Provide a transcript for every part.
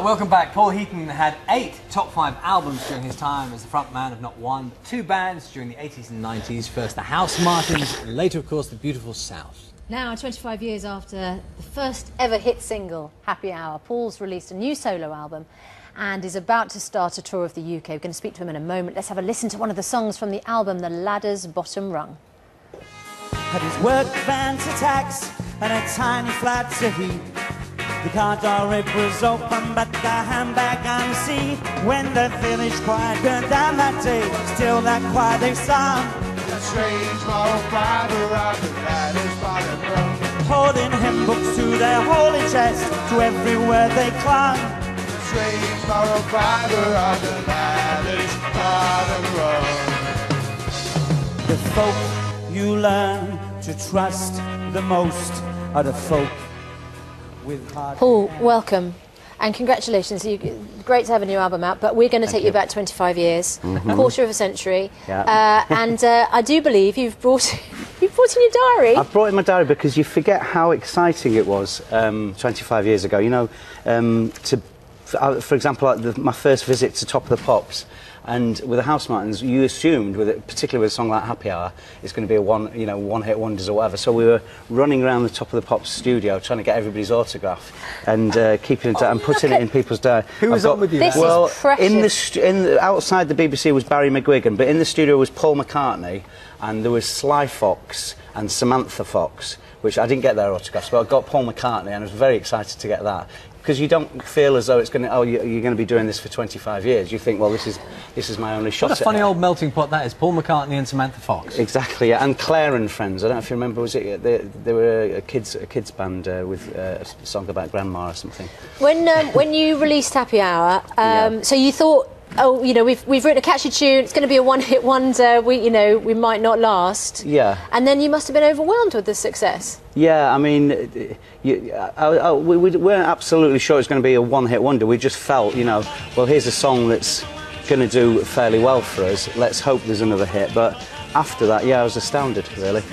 Welcome back. Paul Heaton had 8 top 5 albums during his time as the frontman of not one, but 2 bands during the 80s and 90s. First the House Martins, and later, of course, the Beautiful South. Now, 25 years after the first ever hit single, Happy Hour, Paul's released a new solo album and is about to start a tour of the UK. We're going to speak to him in a moment. Let's have a listen to one of the songs from the album, The Ladder's Bottom Rung. Had his work van to tax and a tiny flat to heat. The car door it was open, but the handbag on the seat. When the village choir turned down that day, still that choir they sung. A strange moral fiber of the ladder's bottom rung. Holding hymn books to their holy chest, to every word they clung. A strange moral fiber of the ladder's bottom rung. The folk you learn to trust the most are the folk. Paul, welcome and congratulations. Great to have a new album out, but we're going to take you back 25 years, a quarter of a century. Yeah. And I do believe you've brought in your diary. I've brought in my diary because you forget how exciting it was 25 years ago. You know, for example, like my first visit to Top of the Pops. And with the House Martins, you assumed, particularly with a song like Happy Hour, it's going to be a one-hit wonders or whatever. So we were running around the Top of the Pops studio trying to get everybody's autograph and keeping it and putting it in people's diary. Who was on with you? This is precious. Outside the BBC was Barry McGuigan, but in the studio was Paul McCartney, and there was Sly Fox and Samantha Fox, which I didn't get their autographs, but I got Paul McCartney, and I was very excited to get that. Because you don't feel as though it's going to, you're going to be doing this for 25 years. You think, well, this is my only shot. What a funny old melting pot that is, Paul McCartney and Samantha Fox. Exactly, yeah. And Claire and Friends. I don't know if you remember, was it? They were a kids band with a song about grandma or something. When you released Happy Hour, so you thought, oh, you know, we've written a catchy tune. It's going to be a one-hit wonder. We might not last. Yeah. And then you must have been overwhelmed with the success. Yeah, I mean, we weren't absolutely sure it was going to be a one-hit wonder. We just felt, you know, well, here's a song that's going to do fairly well for us. Let's hope there's another hit. But after that, yeah, I was astounded, really.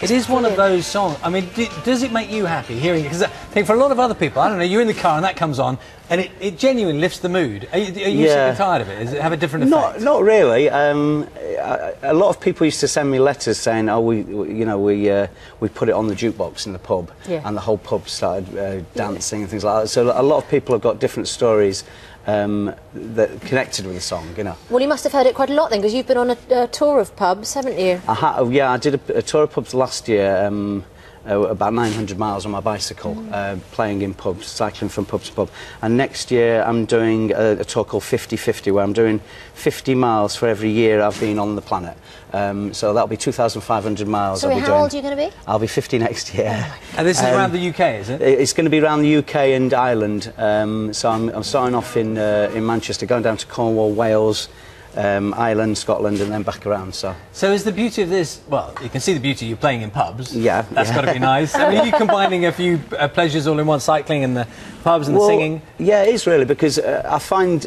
It is one of those songs. I mean, does it make you happy hearing it? Because I think for a lot of other people, I don't know, you're in the car and that comes on, and it genuinely lifts the mood. Are you sick and tired of it? Does it have a different effect? Not really. A lot of people used to send me letters saying, "Oh, we put it on the jukebox in the pub," and the whole pub started dancing and things like that. So a lot of people have got different stories that connected with the song, you know. Well, you must have heard it quite a lot then, because you've been on a tour of pubs, haven't you? Yeah, I did a tour of pubs last year, about 900 miles on my bicycle, playing in pubs, cycling from pub to pub. And next year I'm doing a tour called 50-50, where I'm doing 50 miles for every year I've been on the planet. So that'll be 2,500 miles. So how old are you going to be? I'll be 50 next year. And this is around the UK, is it? It's going to be around the UK and Ireland. So I'm starting off in Manchester, going down to Cornwall, Wales, Ireland, Scotland, and then back around. So is the beauty of this? Well, you can see the beauty. You're playing in pubs. Yeah, that's got to be nice. I mean, are you combining a few pleasures all in one, cycling and the pubs and the singing? Yeah, it is really, because I find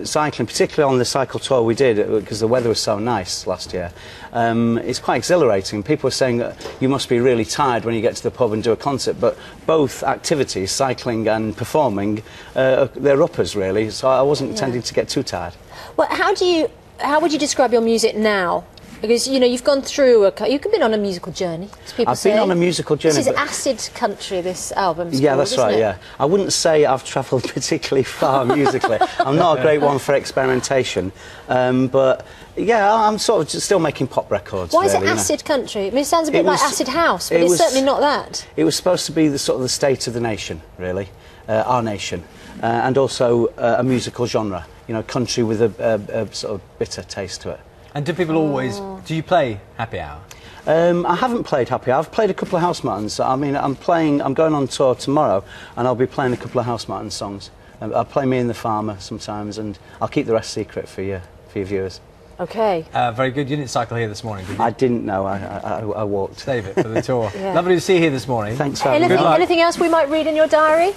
cycling, particularly on the cycle tour we did, because the weather was so nice last year. It's quite exhilarating. People are saying that you must be really tired when you get to the pub and do a concert, but both activities, cycling and performing, they're uppers really. So I wasn't intending to get too tired. Well, how would you describe your music now? Because, you know, you've gone through you've been on a musical journey, as people say. I've been on a musical journey. This is acid country, this album's Yeah, called, that's right, yeah. I wouldn't say I've travelled particularly far musically. I'm not a great one for experimentation. But, yeah, I'm sort of still making pop records. Why is it acid country? I mean, it sounds a bit like acid house, but it's certainly not that. It was supposed to be the sort of the state of the nation, really, our nation, and also a musical genre. You know, country with a sort of bitter taste to it. And do people always... Do you play Happy Hour? I haven't played Happy Hour. I've played a couple of House Martins. I mean, I'm going on tour tomorrow, and I'll be playing a couple of House Martins songs. I'll play Me and the Farmer sometimes, and I'll keep the rest secret for your viewers. OK. Very good. You didn't cycle here this morning, did you? I didn't know. I walked. Save it for the tour. Lovely to see you here this morning. Thanks for having me. Anything else we might read in your diary?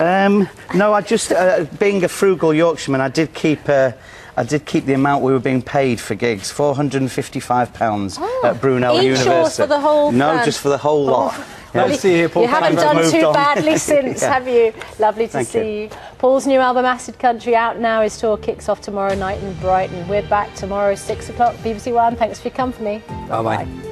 No, I just, being a frugal Yorkshireman, I did keep the amount we were being paid for gigs, £455 at Brunel University. Each or for the whole No, band? just for the whole lot. Nice to see you here, Paul. You haven't Thanks. done Moved too on. badly since, have you? Lovely to Thank see you. Paul's new album, Acid Country, out now. His tour kicks off tomorrow night in Brighton. We're back tomorrow, 6 o'clock, BBC One. Thanks for your company. Bye-bye.